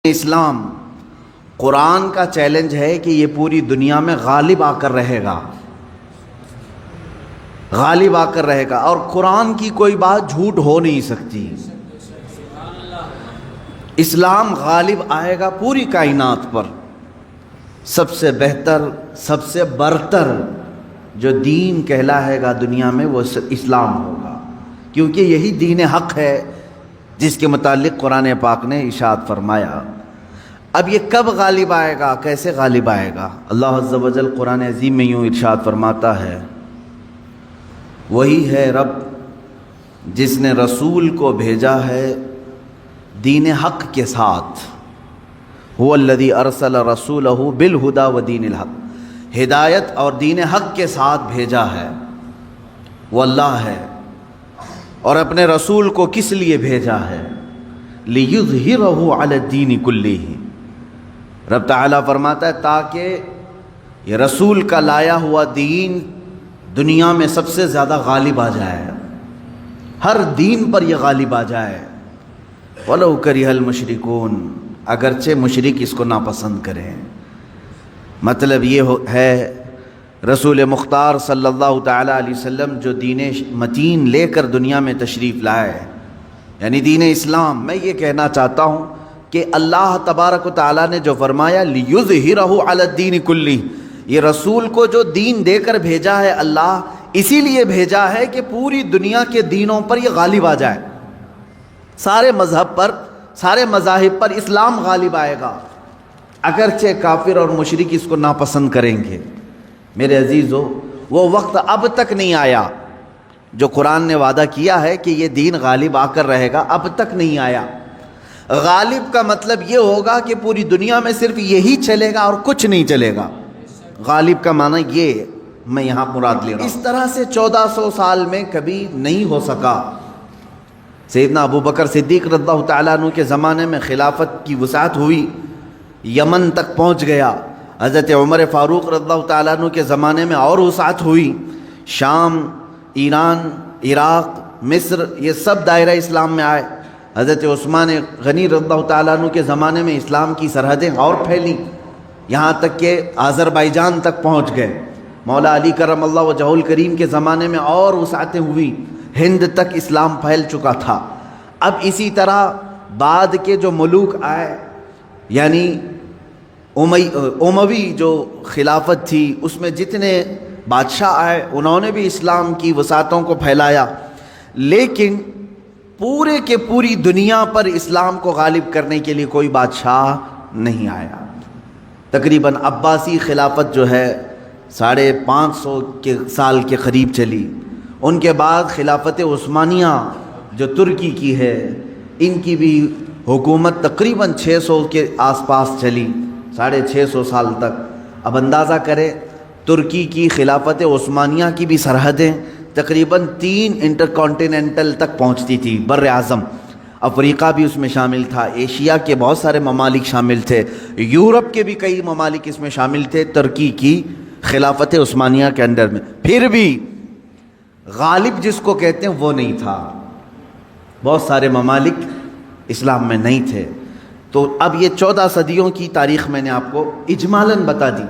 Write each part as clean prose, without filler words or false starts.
اسلام قرآن کا چیلنج ہے کہ یہ پوری دنیا میں غالب آ کر رہے گا، غالب آ کر رہے گا، اور قرآن کی کوئی بات جھوٹ ہو نہیں سکتی۔ اسلام غالب آئے گا پوری کائنات پر۔ سب سے بہتر، سب سے برتر جو دین کہلائے گا دنیا میں وہ اسلام ہوگا، کیونکہ یہی دین حق ہے جس کے متعلق قرآن پاک نے ارشاد فرمایا۔ اب یہ کب غالب آئے گا، کیسے غالب آئے گا؟ اللہ عز و جل قرآن عظیم میں یوں ارشاد فرماتا ہے، وہی ہے رب جس نے رسول کو بھیجا ہے دین حق کے ساتھ، هو الذی ارسل رسولہ بالہدی ودین الحق، ہدایت اور دین حق کے ساتھ بھیجا ہے، وہ اللہ ہے۔ اور اپنے رسول کو کس لیے بھیجا ہے؟ لِیُظْہِرَهُ عَلَى الدِّینِ كُلِّهِ، رب تعالیٰ فرماتا ہے تاکہ یہ رسول کا لایا ہوا دین دنیا میں سب سے زیادہ غالب آ جائے، ہر دین پر یہ غالب آ جائے۔ وَلَوْ كَرِهَ الْمُشْرِكُونَ، اگرچہ مشرک اس کو ناپسند کریں۔ مطلب یہ ہے رسول مختار صلی اللہ تعالیٰ علیہ وسلم جو دین متین لے کر دنیا میں تشریف لائے، یعنی دین اسلام، میں یہ کہنا چاہتا ہوں کہ اللہ تبارک و تعالیٰ نے جو فرمایا لِیُظْہِرَهُ عَلَى الدِّینِ كُلِّهِ، یہ رسول کو جو دین دے کر بھیجا ہے اللہ اسی لیے بھیجا ہے کہ پوری دنیا کے دینوں پر یہ غالب آ جائے، سارے مذہب پر، سارے مذاہب پر اسلام غالب آئے گا، اگرچہ کافر اور مشرک اس کو ناپسند کریں گے۔ میرے عزیزو، وہ وقت اب تک نہیں آیا جو قرآن نے وعدہ کیا ہے کہ یہ دین غالب آ کر رہے گا، اب تک نہیں آیا۔ غالب کا مطلب یہ ہوگا کہ پوری دنیا میں صرف یہی چلے گا اور کچھ نہیں چلے گا۔ غالب کا معنی یہ میں یہاں مراد لے رہا ہوں۔ اس طرح سے 1400 سال میں کبھی نہیں ہو سکا۔ سیدنا ابو بکر صدیق رضی اللہ تعالیٰ عنہ کے زمانے میں خلافت کی وسعت ہوئی، یمن تک پہنچ گیا۔ حضرت عمر فاروق رضی اللہ تعالیٰ عنہ کے زمانے میں اور وسعت ہوئی، شام، ایران، عراق، مصر، یہ سب دائرہ اسلام میں آئے۔ حضرت عثمان غنی رضی اللہ تعالیٰ عنہ کے زمانے میں اسلام کی سرحدیں اور پھیلیں، یہاں تک کہ آذربائیجان تک پہنچ گئے۔ مولا علی کرم اللہ وجہہ الکریم کے زمانے میں اور وسعتیں ہوئی، ہند تک اسلام پھیل چکا تھا۔ اب اسی طرح بعد کے جو ملوک آئے، یعنی اموی جو خلافت تھی، اس میں جتنے بادشاہ آئے انہوں نے بھی اسلام کی وسعتوں کو پھیلایا، لیکن پورے کے پوری دنیا پر اسلام کو غالب کرنے کے لیے کوئی بادشاہ نہیں آیا۔ تقریباً عباسی خلافت جو ہے 550 سال کے قریب چلی، ان کے بعد خلافت عثمانیہ جو ترکی کی ہے، ان کی بھی حکومت تقریباً 600 کے آس پاس چلی، 650 سال تک۔ اب اندازہ کریں ترکی کی خلافت عثمانیہ کی بھی سرحدیں تقریباً 3 انٹرکانٹیننٹل تک پہنچتی تھی، بر اعظم، افریقہ بھی اس میں شامل تھا، ایشیا کے بہت سارے ممالک شامل تھے، یورپ کے بھی کئی ممالک اس میں شامل تھے ترکی کی خلافت عثمانیہ کے انڈر میں۔ پھر بھی غالب جس کو کہتے ہیں وہ نہیں تھا، بہت سارے ممالک اسلام میں نہیں تھے۔ تو اب یہ 14 صدیوں کی تاریخ میں نے آپ کو اجمالاً بتا دی،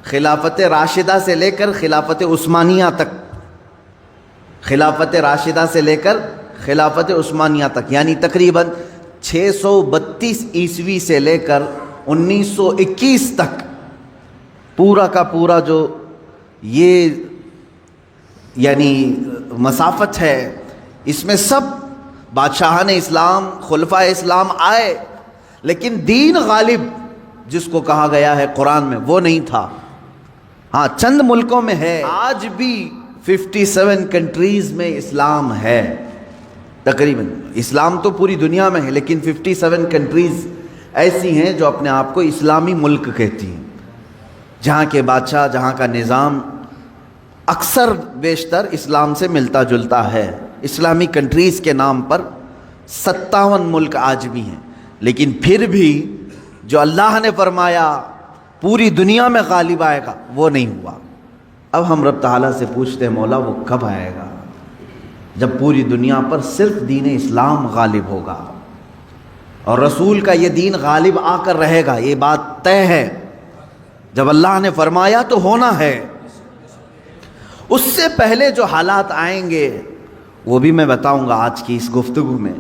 خلافت راشدہ سے لے کر خلافت عثمانیہ تک، خلافت راشدہ سے لے کر خلافت عثمانیہ تک، یعنی تقریباً 632 عیسوی سے لے کر 1921 تک پورا کا پورا جو یہ یعنی مسافت ہے، اس میں سب بادشاہان اسلام، خلفائے اسلام آئے، لیکن دین غالب جس کو کہا گیا ہے قرآن میں وہ نہیں تھا۔ ہاں، چند ملکوں میں ہے، آج بھی 57 کنٹریز میں اسلام ہے تقریباً۔ اسلام تو پوری دنیا میں ہے، لیکن 57 کنٹریز ایسی ہیں جو اپنے آپ کو اسلامی ملک کہتی ہیں، جہاں کے بادشاہ، جہاں کا نظام اکثر بیشتر اسلام سے ملتا جلتا ہے۔ اسلامی کنٹریز کے نام پر 57 ملک آج بھی ہیں، لیکن پھر بھی جو اللہ نے فرمایا پوری دنیا میں غالب آئے گا وہ نہیں ہوا۔ اب ہم رب تعالیٰ سے پوچھتے ہیں مولا وہ کب آئے گا جب پوری دنیا پر صرف دین اسلام غالب ہوگا؟ اور رسول کا یہ دین غالب آ کر رہے گا، یہ بات طے ہے۔ جب اللہ نے فرمایا تو ہونا ہے۔ اس سے پہلے جو حالات آئیں گے وہ بھی میں بتاؤں گا آج کی اس گفتگو میں۔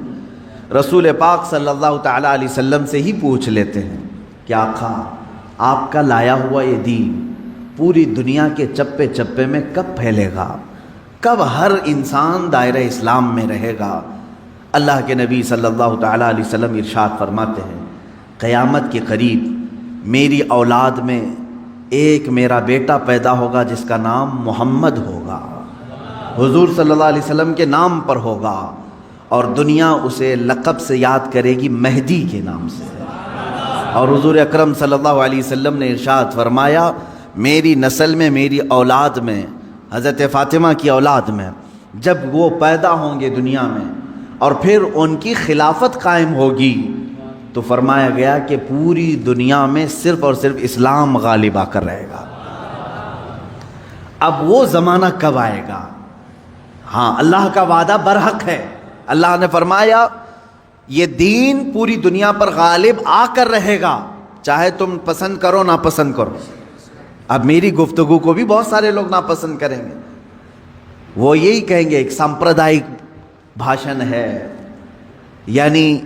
رسول پاک صلی اللہ تعالیٰ علیہ وسلم سے ہی پوچھ لیتے ہیں کہ آقا، آپ کا لایا ہوا یہ دین پوری دنیا کے چپے چپے میں کب پھیلے گا، کب ہر انسان دائرہ اسلام میں رہے گا؟ اللہ کے نبی صلی اللہ تعالیٰ علیہ وسلم ارشاد فرماتے ہیں، قیامت کے قریب میری اولاد میں ایک میرا بیٹا پیدا ہوگا جس کا نام محمد ہوگا، حضور صلی اللہ علیہ وسلم کے نام پر ہوگا، اور دنیا اسے لقب سے یاد کرے گی مہدی کے نام سے۔ اور حضور اکرم صلی اللہ علیہ وسلم نے ارشاد فرمایا، میری نسل میں، میری اولاد میں، حضرت فاطمہ کی اولاد میں جب وہ پیدا ہوں گے دنیا میں اور پھر ان کی خلافت قائم ہوگی تو فرمایا گیا کہ پوری دنیا میں صرف اور صرف اسلام غالب آ کر رہے گا۔ اب وہ زمانہ کب آئے گا؟ ہاں، اللہ کا وعدہ برحق ہے۔ اللہ نے فرمایا یہ دین پوری دنیا پر غالب آ کر رہے گا، چاہے تم پسند کرو نہ پسند کرو۔ اب میری گفتگو کو بھی بہت سارے لوگ ناپسند کریں گے، وہ یہی کہیں گے ایک سامپردائک بھاشن ہے، یعنی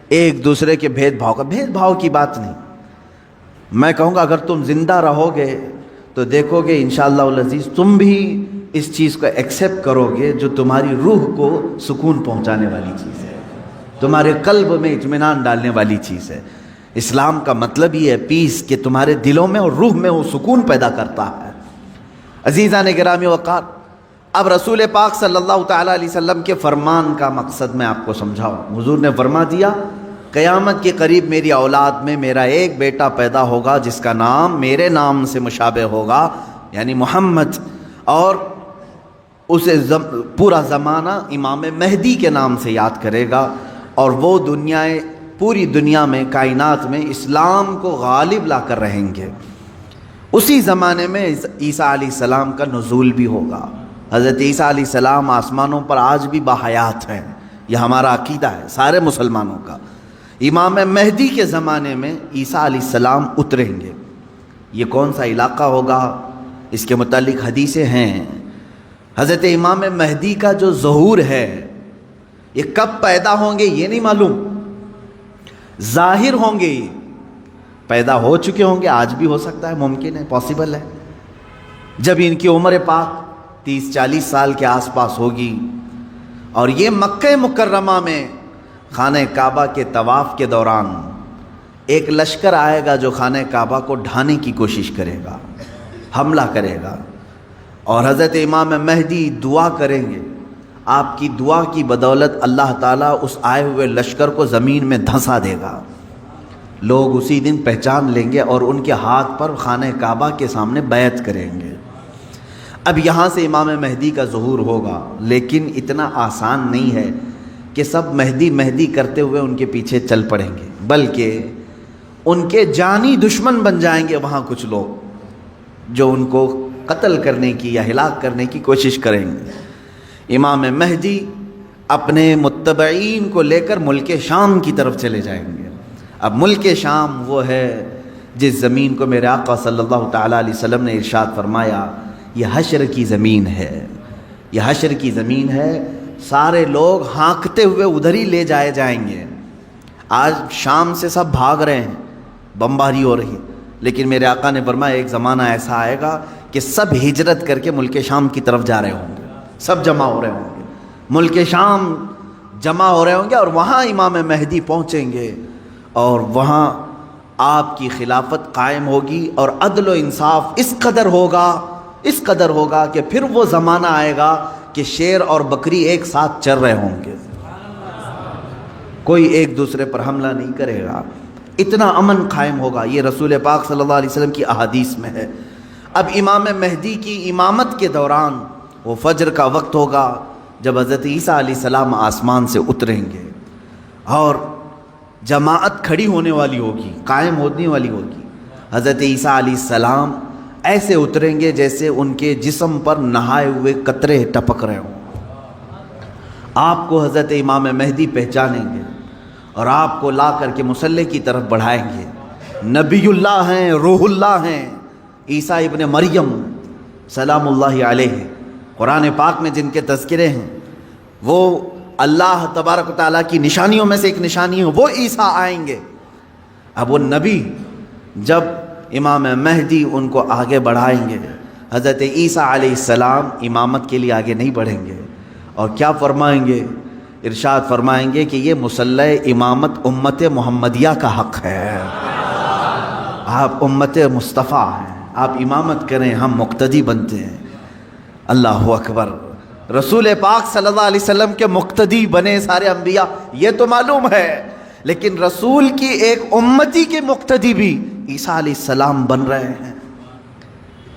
ایک دوسرے کے بھید بھاؤ کی بات نہیں۔ میں کہوں گا اگر تم زندہ رہو گے تو دیکھو گے انشاءاللہ العزیز تم بھی اس چیز کو ایکسیپٹ کرو گے جو تمہاری روح کو سکون پہنچانے والی چیز ہے، تمہارے قلب میں اطمینان ڈالنے والی چیز ہے۔ اسلام کا مطلب یہ ہے پیس، کہ تمہارے دلوں میں اور روح میں وہ سکون پیدا کرتا ہے۔ عزیزان گرامی وقار، اب رسول پاک صلی اللہ تعالیٰ علیہ وسلم کے فرمان کا مقصد میں آپ کو سمجھاؤں۔ حضور نے فرما دیا قیامت کے قریب میری اولاد میں میرا ایک بیٹا پیدا ہوگا جس کا نام میرے نام سے مشابہ ہوگا، یعنی محمد، اور اسے پورا زمانہ امام مہدی کے نام سے یاد کرے گا، اور وہ پوری دنیا میں، کائنات میں اسلام کو غالب لا کر رہیں گے۔ اسی زمانے میں عیسیٰ علیہ السلام کا نزول بھی ہوگا۔ حضرت عیسیٰ علیہ السلام آسمانوں پر آج بھی باحیات ہیں، یہ ہمارا عقیدہ ہے سارے مسلمانوں کا۔ امام مہدی کے زمانے میں عیسیٰ علیہ السلام اتریں گے۔ یہ کون سا علاقہ ہوگا اس کے متعلق حدیثیں ہیں۔ حضرت امام مہدی کا جو ظہور ہے یہ کب پیدا ہوں گے یہ نہیں معلوم، ظاہر ہوں گے، پیدا ہو چکے ہوں گے، آج بھی ہو سکتا ہے، ممکن ہے، پاسبل ہے۔ جب ان کی عمر پاک 30-40 سال کے آس پاس ہوگی اور یہ مکہ مکرمہ میں خانہ کعبہ کے طواف کے دوران ایک لشکر آئے گا جو خانہ کعبہ کو ڈھانے کی کوشش کرے گا، حملہ کرے گا، اور حضرت امام مہدی دعا کریں گے، آپ کی دعا کی بدولت اللہ تعالیٰ اس آئے ہوئے لشکر کو زمین میں دھنسا دے گا۔ لوگ اسی دن پہچان لیں گے اور ان کے ہاتھ پر خانہ کعبہ کے سامنے بیعت کریں گے۔ اب یہاں سے امام مہدی کا ظہور ہوگا، لیکن اتنا آسان نہیں ہے کہ سب مہدی مہدی کرتے ہوئے ان کے پیچھے چل پڑیں گے، بلکہ ان کے جانی دشمن بن جائیں گے وہاں کچھ لوگ جو ان کو قتل کرنے کی یا ہلاک کرنے کی کوشش کریں گے۔ امام مہدی اپنے متبعین کو لے کر ملک شام کی طرف چلے جائیں گے۔ اب ملک شام وہ ہے جس زمین کو میرے آقا صلی اللہ تعالیٰ علیہ وسلم نے ارشاد فرمایا یہ حشر کی زمین ہے، یہ حشر کی زمین ہے، سارے لوگ ہانکتے ہوئے ادھر ہی لے جائے جائیں گے۔ آج شام سے سب بھاگ رہے ہیں، بمباری ہو رہی ہے، لیکن میرے آقا نے فرمایا ایک زمانہ ایسا آئے گا کہ سب ہجرت کر کے ملک شام کی طرف جا رہے ہوں گے، سب جمع ہو رہے ہوں گے، ملک شام جمع ہو رہے ہوں گے، اور وہاں امام مہدی پہنچیں گے، اور وہاں آپ کی خلافت قائم ہوگی، اور عدل و انصاف اس قدر ہوگا کہ پھر وہ زمانہ آئے گا کہ شیر اور بکری ایک ساتھ چر رہے ہوں گے، کوئی ایک دوسرے پر حملہ نہیں کرے گا، اتنا امن قائم ہوگا۔ یہ رسول پاک صلی اللہ علیہ وسلم کی احادیث میں ہے۔ اب امام مہدی کی امامت کے دوران وہ فجر کا وقت ہوگا جب حضرت عیسیٰ علیہ السلام آسمان سے اتریں گے، اور جماعت کھڑی ہونے والی ہوگی، قائم ہونے والی ہوگی۔ حضرت عیسیٰ علیہ السلام ایسے اتریں گے جیسے ان کے جسم پر نہائے ہوئے قطرے ٹپک رہے ہوں۔ آپ کو حضرت امام مہدی پہچانیں گے، اور آپ کو لا کر کے مصلی کی طرف بڑھائیں گے۔ نبی اللہ ہیں، روح اللہ ہیں، عیسیٰ ابن مریم سلام اللہ علیہ، قرآن پاک میں جن کے تذکرے ہیں، وہ اللہ تبارک و تعالیٰ کی نشانیوں میں سے ایک نشانی ہے، وہ عیسیٰ آئیں گے۔ اب وہ نبی جب امام مہدی ان کو آگے بڑھائیں گے، حضرت عیسیٰ علیہ السلام امامت کے لیے آگے نہیں بڑھیں گے، اور کیا فرمائیں گے؟ ارشاد فرمائیں گے کہ یہ مصلی امامت امت محمدیہ کا حق ہے، آپ امت مصطفیٰ ہیں، آپ امامت کریں، ہم مقتدی بنتے ہیں۔ اللہ اکبر، رسول پاک صلی اللہ علیہ وسلم کے مقتدی بنے سارے انبیاء، یہ تو معلوم ہے، لیکن رسول کی ایک امتی کے مقتدی بھی عیسیٰ علیہ السلام بن رہے ہیں۔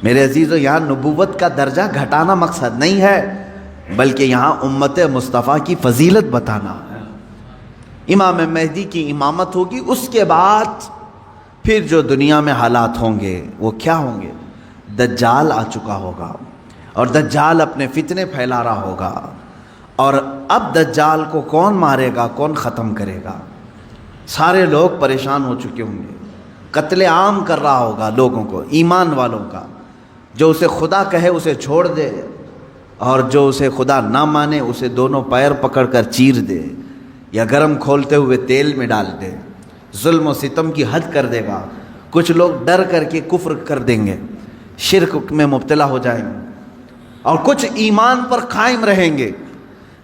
میرے عزیزو، یہاں نبوت کا درجہ گھٹانا مقصد نہیں ہے، بلکہ یہاں امت مصطفیٰ کی فضیلت بتانا ہے۔ امام مہدی کی امامت ہوگی، اس کے بعد پھر جو دنیا میں حالات ہوں گے وہ کیا ہوں گے؟ دجال آ چکا ہوگا، اور دجال اپنے فتنے پھیلا رہا ہوگا، اور اب دجال کو کون مارے گا، کون ختم کرے گا؟ سارے لوگ پریشان ہو چکے ہوں گے، قتل عام کر رہا ہوگا لوگوں کو، ایمان والوں کا، جو اسے خدا کہے اسے چھوڑ دے، اور جو اسے خدا نہ مانے اسے دونوں پیر پکڑ کر چیر دے، یا گرم کھولتے ہوئے تیل میں ڈال دے، ظلم و ستم کی حد کر دے گا۔ کچھ لوگ ڈر کر کے کفر کر دیں گے، شرک میں مبتلا ہو جائیں گے، اور کچھ ایمان پر قائم رہیں گے،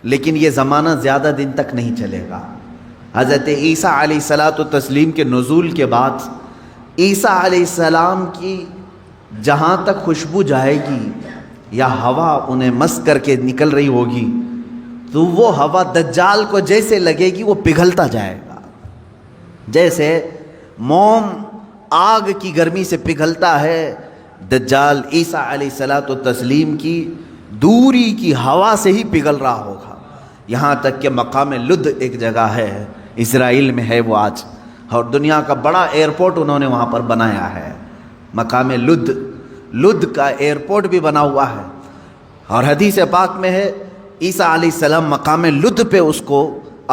لیکن یہ زمانہ زیادہ دن تک نہیں چلے گا۔ حضرت عیسیٰ علیہ الصلاۃ والتسلیم کے نزول کے بعد عیسیٰ علیہ السلام کی جہاں تک خوشبو جائے گی یا ہوا انہیں مس کر کے نکل رہی ہوگی، تو وہ ہوا دجال کو جیسے لگے گی وہ پگھلتا جائے گا، جیسے موم آگ کی گرمی سے پگھلتا ہے، دجال عیسیٰ علیہ الصلاۃ والتسلیم کی دوری کی ہوا سے ہی پگھل رہا ہوگا۔ یہاں تک کہ مقام لد ایک جگہ ہے، اسرائیل میں ہے وہ آج، اور دنیا کا بڑا ایئرپورٹ انہوں نے وہاں پر بنایا ہے، مقام لد، لد کا ایئرپورٹ بھی بنا ہوا ہے، اور حدیث پاک میں ہے عیسیٰ علیہ السلام مقام لد پہ اس کو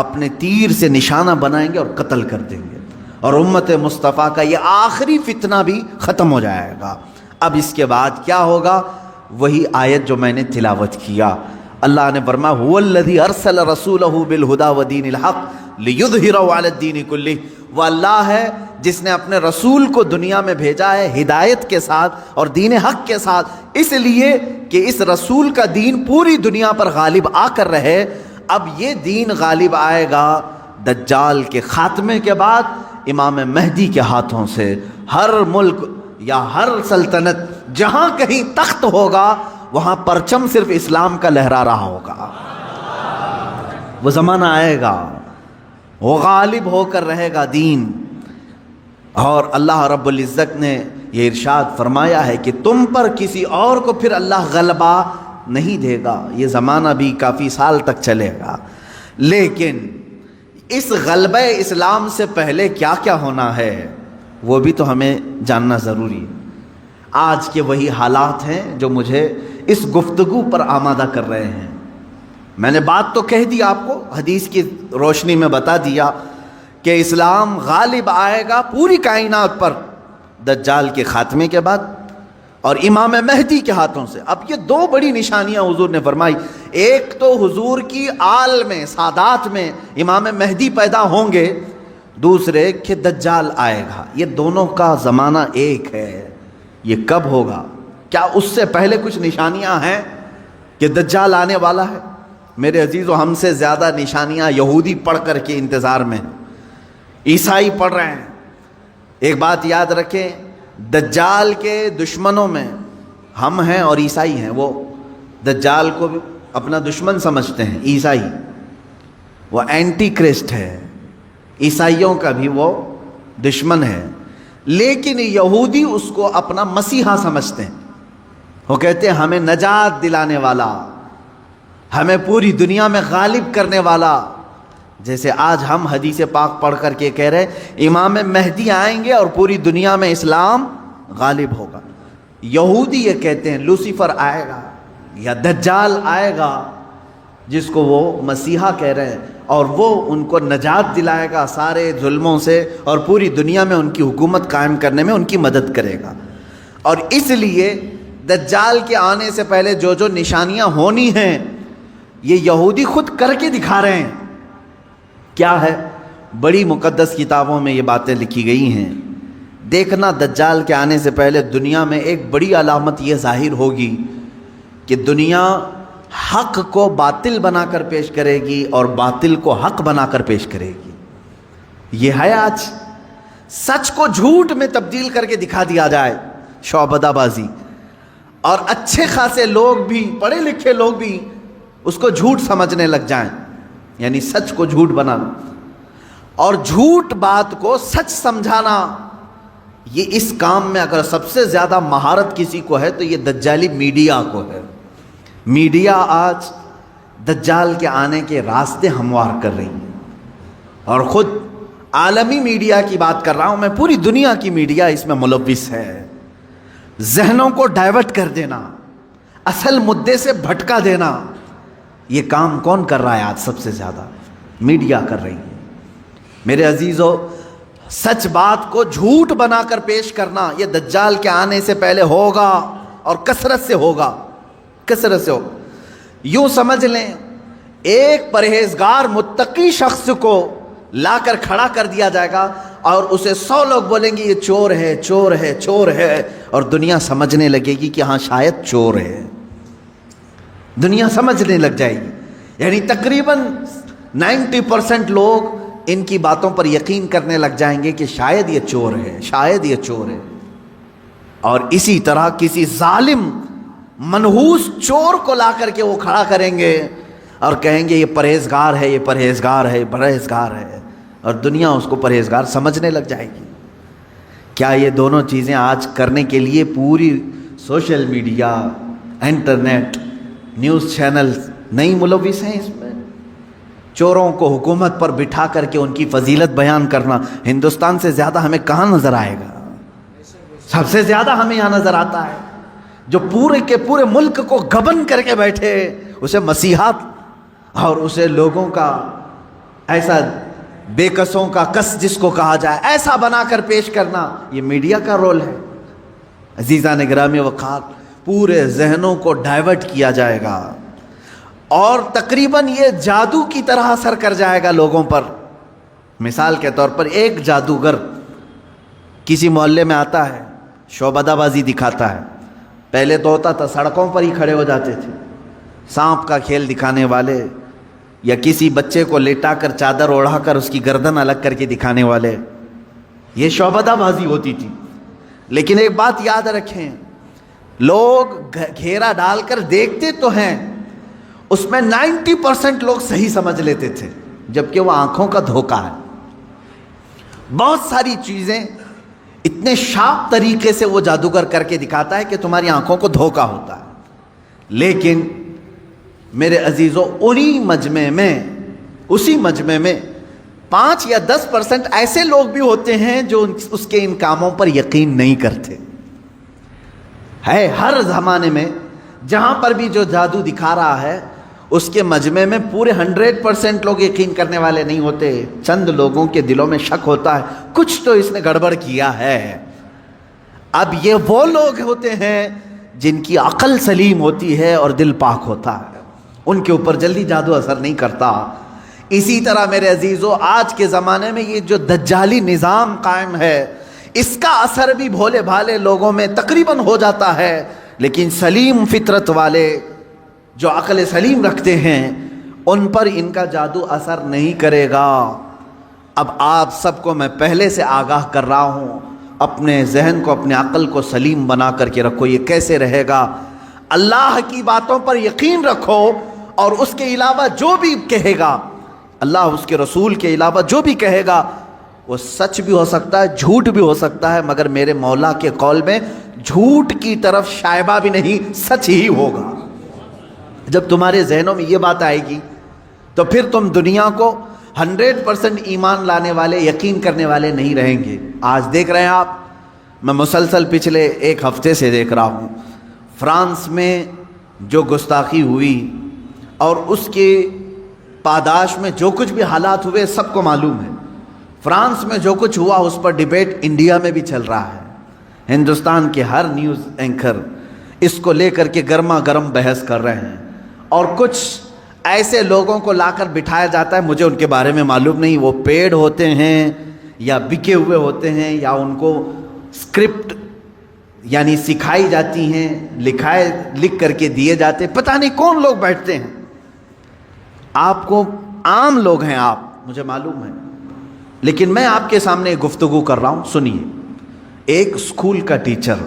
اپنے تیر سے نشانہ بنائیں گے اور قتل کر دیں گے، اور امت مصطفیٰ کا یہ آخری فتنہ بھی ختم ہو جائے گا۔ اب اس کے بعد کیا ہوگا؟ وہی آیت جو میں نے تلاوت کیا، اللہ نے فرمایا هو الذی ارسل رسولہ بالہدی ودین الحق لیظہرہ علی الدین کلہ، وہ اللہ ہے جس نے اپنے رسول کو دنیا میں بھیجا ہے ہدایت کے ساتھ اور دین حق کے ساتھ، اس لیے کہ اس رسول کا دین پوری دنیا پر غالب آ کر رہے۔ اب یہ دین غالب آئے گا دجال کے خاتمے کے بعد امام مہدی کے ہاتھوں سے۔ ہر ملک یا ہر سلطنت جہاں کہیں تخت ہوگا وہاں پرچم صرف اسلام کا لہرا رہا ہوگا۔ وہ زمانہ آئے گا، وہ غالب ہو کر رہے گا دین، اور اللہ رب العزت نے یہ ارشاد فرمایا ہے کہ تم پر کسی اور کو پھر اللہ غلبہ نہیں دے گا۔ یہ زمانہ بھی کافی سال تک چلے گا، لیکن اس غلبہ اسلام سے پہلے کیا کیا ہونا ہے وہ بھی تو ہمیں جاننا ضروری ہے۔ آج کے وہی حالات ہیں جو مجھے اس گفتگو پر آمادہ کر رہے ہیں۔ میں نے بات تو کہہ دی، آپ کو حدیث کی روشنی میں بتا دیا کہ اسلام غالب آئے گا پوری کائنات پر دجال کے خاتمے کے بعد اور امام مہدی کے ہاتھوں سے۔ اب یہ دو بڑی نشانیاں حضور نے فرمائی، ایک تو حضور کی آل میں، سادات میں امام مہدی پیدا ہوں گے، دوسرے کہ دجال آئے گا۔ یہ دونوں کا زمانہ ایک ہے۔ یہ کب ہوگا؟ کیا اس سے پہلے کچھ نشانیاں ہیں کہ دجال آنے والا ہے؟ میرے عزیزو، ہم سے زیادہ نشانیاں یہودی پڑھ کر کے انتظار میں ہیں، عیسائی پڑھ رہے ہیں۔ ایک بات یاد رکھیں، دجال کے دشمنوں میں ہم ہیں اور عیسائی ہیں۔ وہ دجال کو بھی اپنا دشمن سمجھتے ہیں، عیسائی، وہ اینٹی کرسٹ ہے، عیسائیوں کا بھی وہ دشمن ہے، لیکن یہودی اس کو اپنا مسیحا سمجھتے ہیں۔ وہ کہتے ہیں ہمیں نجات دلانے والا، ہمیں پوری دنیا میں غالب کرنے والا۔ جیسے آج ہم حدیث پاک پڑھ کر کے کہہ رہے ہیں امام مہدی آئیں گے اور پوری دنیا میں اسلام غالب ہوگا، یہودی یہ کہتے ہیں لوسیفر آئے گا یا دجال آئے گا جس کو وہ مسیحا کہہ رہے ہیں، اور وہ ان کو نجات دلائے گا سارے ظلموں سے، اور پوری دنیا میں ان کی حکومت قائم کرنے میں ان کی مدد کرے گا۔ اور اس لیے دجال کے آنے سے پہلے جو جو نشانیاں ہونی ہیں یہ یہودی خود کر کے دکھا رہے ہیں۔ کیا ہے؟ بڑی مقدس کتابوں میں یہ باتیں لکھی گئی ہیں۔ دیکھنا دجال کے آنے سے پہلے دنیا میں ایک بڑی علامت یہ ظاہر ہوگی کہ دنیا حق کو باطل بنا کر پیش کرے گی اور باطل کو حق بنا کر پیش کرے گی۔ یہ ہے آج، سچ کو جھوٹ میں تبدیل کر کے دکھا دیا جائے، شعبدہ بازی، اور اچھے خاصے لوگ بھی، پڑھے لکھے لوگ بھی اس کو جھوٹ سمجھنے لگ جائیں، یعنی سچ کو جھوٹ بنانا اور جھوٹ بات کو سچ سمجھانا۔ یہ اس کام میں اگر سب سے زیادہ مہارت کسی کو ہے تو یہ دجالی میڈیا کو ہے۔ میڈیا آج دجال کے آنے کے راستے ہموار کر رہی ہے، اور خود عالمی میڈیا کی بات کر رہا ہوں میں، پوری دنیا کی میڈیا اس میں ملوث ہے۔ ذہنوں کو ڈائیورٹ کر دینا، اصل مدے سے بھٹکا دینا، یہ کام کون کر رہا ہے آج؟ سب سے زیادہ میڈیا کر رہی ہے۔ میرے عزیزو، سچ بات کو جھوٹ بنا کر پیش کرنا یہ دجال کے آنے سے پہلے ہوگا، اور کثرت سے ہوگا، کثرت سے ہوگا۔ یوں سمجھ لیں ایک پرہیزگار متقی شخص کو لا کر کھڑا کر دیا جائے گا اور اسے 100 لوگ بولیں گے یہ چور ہے، چور ہے، چور ہے، اور دنیا سمجھنے لگے گی کہ ہاں شاید چور ہے، دنیا سمجھنے لگ جائے گی۔ یعنی تقریباً 90% لوگ ان کی باتوں پر یقین کرنے لگ جائیں گے کہ شاید یہ چور ہے، شاید یہ چور ہے۔ اور اسی طرح کسی ظالم منحوس چور کو لا کر کے وہ کھڑا کریں گے اور کہیں گے یہ پرہیزگار ہے، یہ پرہیزگار ہے، یہ پرہیزگار ہے، اور دنیا اس کو پرہیزگار سمجھنے لگ جائے گی۔ کیا یہ دونوں چیزیں آج کرنے کے لیے پوری social media, internet, news channels نہیں ملوث ہیں اس میں؟ چوروں کو حکومت پر بٹھا کر کے ان کی فضیلت بیان کرنا ہندوستان سے زیادہ ہمیں کہاں نظر آئے گا؟ سب سے زیادہ ہمیں یہاں نظر آتا ہے جو پورے کے پورے ملک کو گبن کر کے بیٹھے، اسے مسیحات اور اسے لوگوں کا ایسا بے کسوں کا کس جس کو کہا جائے ایسا بنا کر پیش کرنا، یہ میڈیا کا رول ہے۔ عزیزان گرامی وقار، پورے ذہنوں کو ڈائیورٹ کیا جائے گا اور تقریباً یہ جادو کی طرح اثر کر جائے گا لوگوں پر۔ مثال کے طور پر ایک جادوگر کسی محلے میں آتا ہے، شعبدہ بازی دکھاتا ہے۔ پہلے تو ہوتا تھا سڑکوں پر ہی کھڑے ہو جاتے تھے، سانپ کا کھیل دکھانے والے، یا کسی بچے کو لیٹا کر چادر اوڑھا کر اس کی گردن الگ کر کے دکھانے والے، یہ شعبدہ بازی ہوتی تھی۔ لیکن ایک بات یاد رکھیں، لوگ گھیرا ڈال کر دیکھتے تو ہیں، اس میں 90% لوگ صحیح سمجھ لیتے تھے، جبکہ وہ آنکھوں کا دھوکہ ہے۔ بہت ساری چیزیں اتنے شارپ طریقے سے وہ جادوگر کر کے دکھاتا ہے کہ تمہاری آنکھوں کو دھوکہ ہوتا ہے۔ لیکن میرے عزیزو، اسی مجمع میں 5 یا 10% ایسے لوگ بھی ہوتے ہیں جو اس کے ان کاموں پر یقین نہیں کرتے۔ ہے ہر زمانے میں جہاں پر بھی جو جادو دکھا رہا ہے اس کے مجمع میں پورے 100% لوگ یقین کرنے والے نہیں ہوتے، چند لوگوں کے دلوں میں شک ہوتا ہے کچھ تو اس نے گڑبڑ کیا ہے۔ اب یہ وہ لوگ ہوتے ہیں جن کی عقل سلیم ہوتی ہے اور دل پاک ہوتا ہے، ان کے اوپر جلدی جادو اثر نہیں کرتا۔ اسی طرح میرے عزیزو، آج کے زمانے میں یہ جو دجالی نظام قائم ہے اس کا اثر بھی بھولے بھالے لوگوں میں تقریباً ہو جاتا ہے، لیکن سلیم فطرت والے جو عقل سلیم رکھتے ہیں ان پر ان کا جادو اثر نہیں کرے گا۔ اب آپ سب کو میں پہلے سے آگاہ کر رہا ہوں، اپنے ذہن کو، اپنے عقل کو سلیم بنا کر کے رکھو۔ یہ کیسے رہے گا؟ اللہ کی باتوں پر یقین رکھو، اور اس کے علاوہ جو بھی کہے گا، اللہ اس کے رسول کے علاوہ جو بھی کہے گا وہ سچ بھی ہو سکتا ہے، جھوٹ بھی ہو سکتا ہے، مگر میرے مولا کے قول میں جھوٹ کی طرف شائبہ بھی نہیں، سچ ہی ہوگا۔ جب تمہارے ذہنوں میں یہ بات آئے گی تو پھر تم دنیا کو 100% ایمان لانے والے، یقین کرنے والے نہیں رہیں گے۔ آج دیکھ رہے ہیں آپ، میں مسلسل پچھلے 1 ہفتے سے دیکھ رہا ہوں، فرانس میں جو گستاخی ہوئی اور اس کے پاداش میں جو کچھ بھی حالات ہوئے سب کو معلوم ہے. فرانس میں جو کچھ ہوا اس پر ڈیبیٹ انڈیا میں بھی چل رہا ہے. ہندوستان کے ہر نیوز اینکر اس کو لے کر کے گرما گرم بحث کر رہے ہیں، اور کچھ ایسے لوگوں کو لا کر بٹھایا جاتا ہے، مجھے ان کے بارے میں معلوم نہیں، وہ پیڈ ہوتے ہیں یا بکے ہوئے ہوتے ہیں یا ان کو اسکرپٹ یعنی سکھائی جاتی ہیں، لکھ کر کے دیے جاتے، پتہ نہیں کون لوگ بیٹھتے ہیں. آپ کو عام لوگ ہیں آپ، مجھے معلوم ہے، لیکن میں آپ کے سامنے گفتگو کر رہا ہوں. سنیے، ایک اسکول کا ٹیچر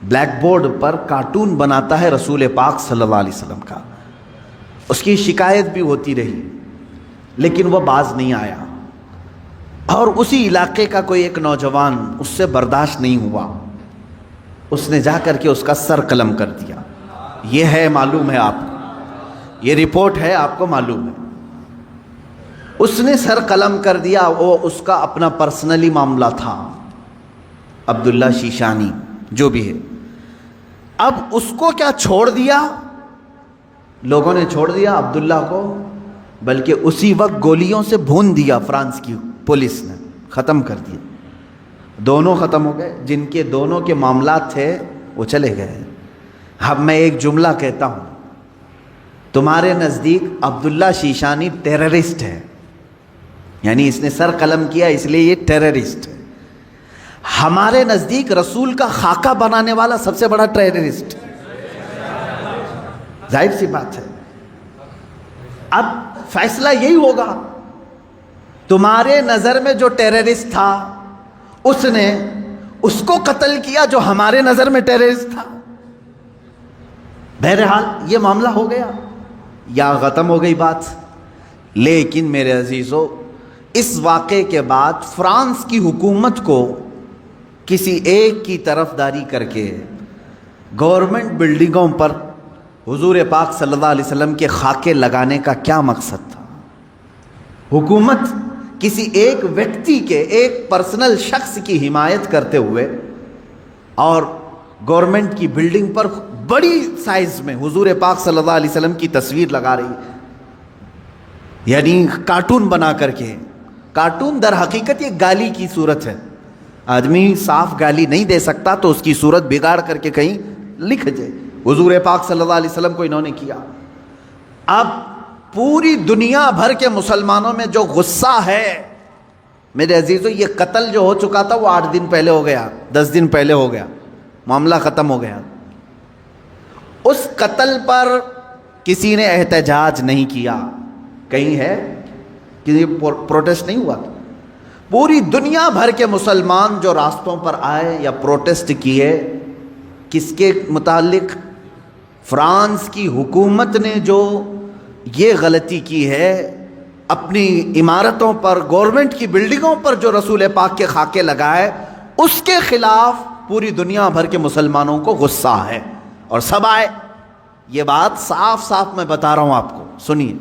بلیک بورڈ پر کارٹون بناتا ہے رسول پاک صلی اللہ علیہ وسلم کا. اس کی شکایت بھی ہوتی رہی لیکن وہ باز نہیں آیا، اور اسی علاقے کا کوئی ایک نوجوان اس سے برداشت نہیں ہوا، اس نے جا کر کے اس کا سر قلم کر دیا. یہ ہے، معلوم ہے آپ کو، یہ رپورٹ ہے، آپ کو معلوم ہے. اس نے سر قلم کر دیا، وہ اس کا اپنا پرسنلی معاملہ تھا، عبداللہ شیشانی جو بھی ہے. اب اس کو کیا چھوڑ دیا؟ لوگوں نے چھوڑ دیا عبداللہ کو، بلکہ اسی وقت گولیوں سے بھون دیا. فرانس کی پولیس نے ختم کر دیا. دونوں ختم ہو گئے، جن کے دونوں کے معاملات تھے وہ چلے گئے. اب میں ایک جملہ کہتا ہوں، تمہارے نزدیک عبداللہ شیشانی ٹیررسٹ ہے، یعنی اس نے سر قلم کیا اس لیے یہ ٹیررسٹ ہے. ہمارے نزدیک رسول کا خاکہ بنانے والا سب سے بڑا ٹیررسٹ. ظاہر سی بات ہے، اب فیصلہ یہی ہوگا. تمہارے نظر میں جو ٹیررسٹ تھا اس نے اس کو قتل کیا جو ہمارے نظر میں ٹیررسٹ تھا. بہرحال یہ معاملہ ہو گیا یا ختم ہو گئی بات. لیکن میرے عزیزو، اس واقعے کے بعد فرانس کی حکومت کو کسی ایک کی طرفداری کر کے گورنمنٹ بلڈنگوں پر حضور پاک صلی اللہ علیہ وسلم کے خاکے لگانے کا کیا مقصد تھا؟ حکومت کسی ایک ویکتی کے، ایک پرسنل شخص کی حمایت کرتے ہوئے اور گورنمنٹ کی بلڈنگ پر بڑی سائز میں حضور پاک صلی اللہ علیہ وسلم کی تصویر لگا رہی ہے، یعنی کارٹون بنا کر کے. کارٹون در حقیقت یہ گالی کی صورت ہے. آدمی صاف گالی نہیں دے سکتا تو اس کی صورت بگاڑ کر کے کہیں لکھ دے. حضور پاک صلی اللہ علیہ وسلم کو انہوں نے کیا. اب پوری دنیا بھر کے مسلمانوں میں جو غصہ ہے میرے عزیزو، یہ قتل جو ہو چکا تھا وہ 8 دن پہلے ہو گیا، 10 دن پہلے ہو گیا، معاملہ ختم ہو گیا. اس قتل پر کسی نے احتجاج نہیں کیا. کہیں ہے کسی پروٹیسٹ نہیں ہوا. پوری دنیا بھر کے مسلمان جو راستوں پر آئے یا پروٹیسٹ کیے، کس کے متعلق؟ فرانس کی حکومت نے جو یہ غلطی کی ہے، اپنی عمارتوں پر، گورنمنٹ کی بلڈنگوں پر جو رسول پاک کے خاکے لگائے، اس کے خلاف پوری دنیا بھر کے مسلمانوں کو غصہ ہے اور سب آئے. یہ بات صاف صاف میں بتا رہا ہوں آپ کو، سنیے.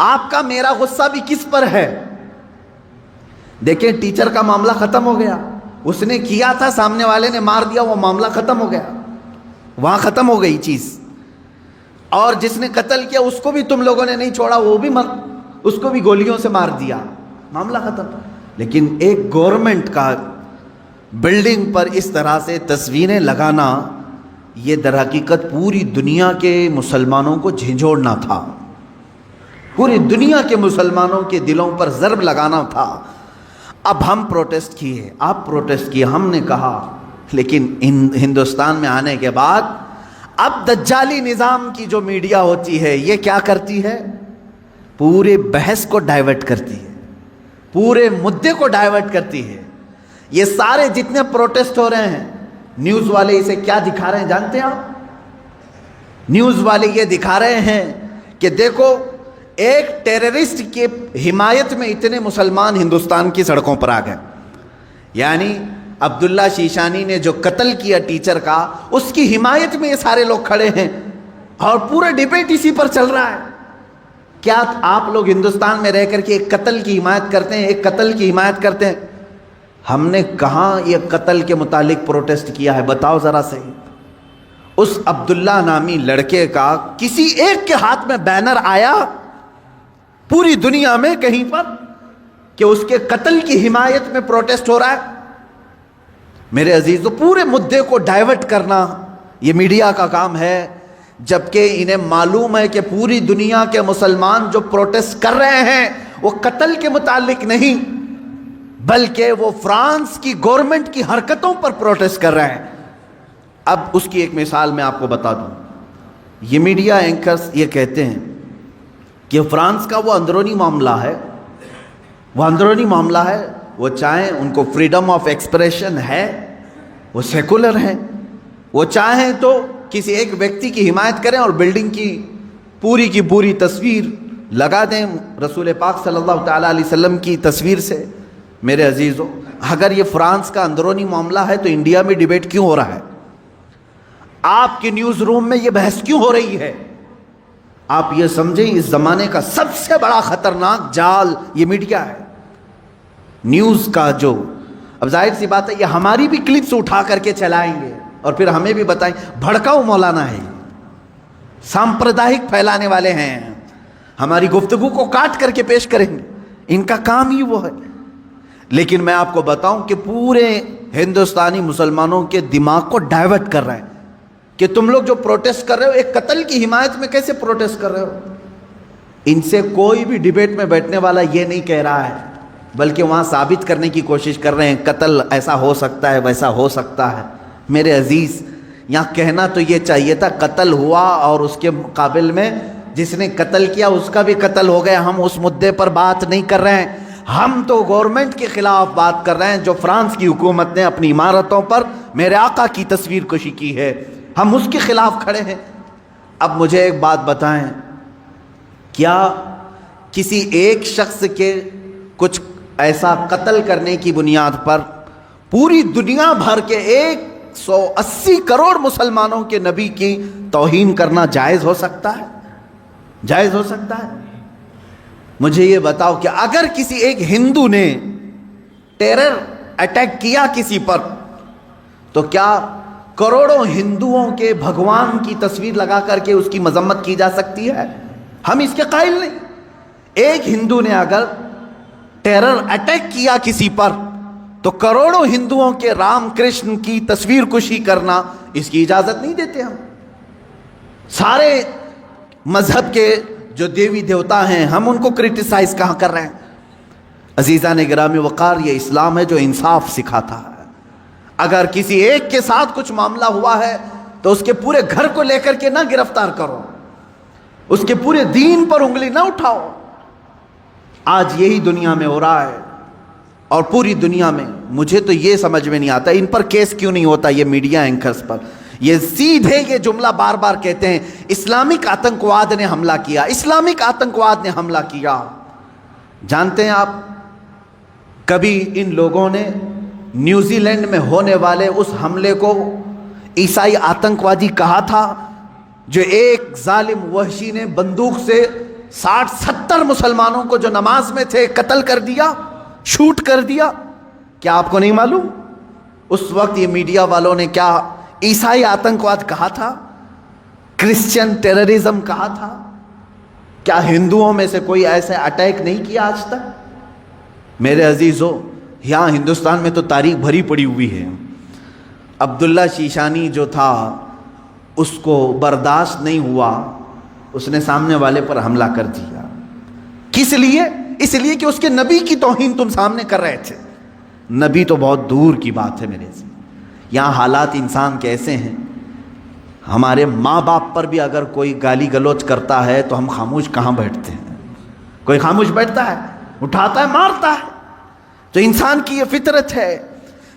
آپ کا میرا غصہ بھی کس پر ہے؟ دیکھیں، ٹیچر کا معاملہ ختم ہو گیا، اس نے کیا تھا، سامنے والے نے مار دیا، وہ معاملہ ختم ہو گیا، وہاں ختم ہو گئی چیز. اور جس نے قتل کیا اس کو بھی تم لوگوں نے نہیں چھوڑا، وہ بھی اس کو بھی گولیوں سے مار دیا، معاملہ ختم. لیکن ایک گورنمنٹ کا بلڈنگ پر اس طرح سے تصویریں لگانا، یہ در حقیقت پوری دنیا کے مسلمانوں کو جھنجھوڑنا تھا، پوری دنیا کے مسلمانوں کے دلوں پر ضرب لگانا تھا. اب ہم پروٹیسٹ کیے، آپ پروٹیسٹ کیے، ہم نے کہا، لیکن ہندوستان میں آنے کے بعد اب دجالی نظام کی جو میڈیا ہوتی ہے یہ کیا کرتی ہے؟ پورے بحث کو ڈائیورٹ کرتی ہے، پورے مدے کو ڈائیورٹ کرتی ہے. یہ سارے جتنے پروٹیسٹ ہو رہے ہیں، نیوز والے اسے کیا دکھا رہے ہیں جانتے ہیں آپ؟ نیوز والے یہ دکھا رہے ہیں کہ دیکھو، ایک ٹیررسٹ کی حمایت میں اتنے مسلمان ہندوستان کی سڑکوں پر آ گئے. یعنی عبداللہ شیشانی نے جو قتل کیا ٹیچر کا، اس کی حمایت میں یہ سارے لوگ کھڑے ہیں اور پورا ڈیبیٹ اسی پر چل رہا ہے. کیا آپ لوگ ہندوستان میں رہ کر کے ایک قتل کی حمایت کرتے ہیں؟ ایک قتل کی حمایت کرتے ہیں؟ ہم نے کہاں یہ قتل کے متعلق پروٹیسٹ کیا ہے؟ بتاؤ ذرا صحیح. اس عبداللہ نامی لڑکے کا کسی ایک کے ہاتھ میں بینر آیا پوری دنیا میں کہیں پر کہ اس کے قتل کی حمایت میں پروٹیسٹ ہو رہا ہے؟ میرے عزیزو، پورے مدے کو ڈائیورٹ کرنا یہ میڈیا کا کام ہے، جبکہ انہیں معلوم ہے کہ پوری دنیا کے مسلمان جو پروٹیسٹ کر رہے ہیں وہ قتل کے متعلق نہیں، بلکہ وہ فرانس کی گورنمنٹ کی حرکتوں پر پروٹیسٹ کر رہے ہیں۔ اب اس کی ایک مثال میں آپ کو بتا دوں، یہ میڈیا اینکرز یہ کہتے ہیں کہ فرانس کا وہ اندرونی معاملہ ہے، وہ چاہیں ان کو فریڈم آف ایکسپریشن ہے، وہ سیکولر ہیں، وہ چاہیں تو کسی ایک ویکتی کی حمایت کریں اور بلڈنگ کی پوری تصویر لگا دیں رسول پاک صلی اللہ تعالیٰ علیہ وسلم کی تصویر سے۔ میرے عزیزو، اگر یہ فرانس کا اندرونی معاملہ ہے تو انڈیا میں ڈیبیٹ کیوں ہو رہا ہے؟ آپ کے نیوز روم میں یہ بحث کیوں ہو رہی ہے؟ آپ یہ سمجھیں اس زمانے کا سب سے بڑا خطرناک جال یہ میڈیا ہے، نیوز کا جو اب ظاہر سی بات ہے یہ ہماری بھی کلپس اٹھا کر کے چلائیں گے اور پھر ہمیں بھی بتائیں بھڑکاؤ مولانا ہے، سامپردائک پھیلانے والے ہیں، ہماری گفتگو کو کاٹ کر کے پیش کریں گے، ان کا کام ہی وہ ہے۔ لیکن میں آپ کو بتاؤں کہ پورے ہندوستانی مسلمانوں کے دماغ کو ڈائیورٹ کر رہے ہیں کہ تم لوگ جو پروٹیسٹ کر رہے ہو ایک قتل کی حمایت میں کیسے پروٹیسٹ کر رہے ہو؟ ان سے کوئی بھی ڈیبیٹ میں بیٹھنے والا یہ نہیں کہہ رہا ہے، بلکہ وہاں ثابت کرنے کی کوشش کر رہے ہیں قتل ایسا ہو سکتا ہے، ویسا ہو سکتا ہے۔ میرے عزیز، یہاں کہنا تو یہ چاہیے تھا قتل ہوا اور اس کے مقابل میں جس نے قتل کیا اس کا بھی قتل ہو گیا، ہم اس مدے پر بات نہیں کر رہے ہیں، ہم تو گورنمنٹ کے خلاف بات کر رہے ہیں جو فرانس کی حکومت نے اپنی عمارتوں پر میرے آقا کی تصویر کشی کی ہے، ہم اس کے خلاف کھڑے ہیں۔ اب مجھے ایک بات بتائیں، کیا کسی ایک شخص کے کچھ ایسا قتل کرنے کی بنیاد پر پوری دنیا بھر کے 180 کروڑ مسلمانوں کے نبی کی توہین کرنا جائز ہو سکتا ہے؟ جائز ہو سکتا ہے؟ مجھے یہ بتاؤ کہ اگر کسی ایک ہندو نے ٹیرر اٹیک کیا کسی پر تو کیا کروڑوں ہندوؤں کے بھگوان کی تصویر لگا کر کے اس کی مذمت کی جا سکتی ہے؟ ہم اس کے قائل نہیں۔ ایک ہندو نے اگر ٹیرر اٹیک کیا کسی پر تو کروڑوں ہندوؤں کے رام کرشن کی تصویر کشی کرنا اس کی اجازت نہیں دیتے ہم۔ سارے مذہب کے جو دیوی دیوتا ہیں ہم ان کو کرٹیسائز کہاں کر رہے ہیں؟ عزیزان گرامی وقار، یہ اسلام ہے جو انصاف سکھاتا ہے۔ اگر کسی ایک کے ساتھ کچھ معاملہ ہوا ہے تو اس کے پورے گھر کو لے کر کے نہ گرفتار کرو، اس کے پورے دین پر انگلی نہ اٹھاؤ۔ آج یہی دنیا میں ہو رہا ہے اور پوری دنیا میں۔ مجھے تو یہ سمجھ میں نہیں آتا ان پر کیس کیوں نہیں ہوتا، یہ میڈیا اینکرز پر۔ یہ سیدھے یہ جملہ بار بار کہتے ہیں اسلامک آتنکواد نے حملہ کیا، اسلامک آتنکواد نے حملہ کیا۔ جانتے ہیں آپ، کبھی ان لوگوں نے نیوزی لینڈ میں ہونے والے اس حملے کو عیسائی آتنکوادی کہا تھا جو ایک ظالم وحشی نے بندوق سے 60-70 مسلمانوں کو جو نماز میں تھے قتل کر دیا، شوٹ کر دیا؟ کیا آپ کو نہیں معلوم اس وقت یہ میڈیا والوں نے کیا عیسائی آتنکواد کہا تھا، کرسچن ٹیررزم کہا تھا؟ کیا ہندوؤں میں سے کوئی ایسے اٹیک نہیں کیا آج تک؟ میرے عزیزو، یہاں ہندوستان میں تو تاریخ بھری پڑی ہوئی ہے۔ عبداللہ شیشانی جو تھا اس کو برداشت نہیں ہوا، اس نے سامنے والے پر حملہ کر دیا۔ کس لیے؟ اس لیے کہ اس کے نبی کی توہین تم سامنے کر رہے تھے۔ نبی تو بہت دور کی بات ہے میرے سے۔ یہاں حالات انسان کے ایسے ہیں، ہمارے ماں باپ پر بھی اگر کوئی گالی گلوچ کرتا ہے تو ہم خاموش کہاں بیٹھتے ہیں؟ کوئی خاموش بیٹھتا ہے؟ اٹھاتا ہے، مارتا ہے۔ تو انسان کی یہ فطرت ہے۔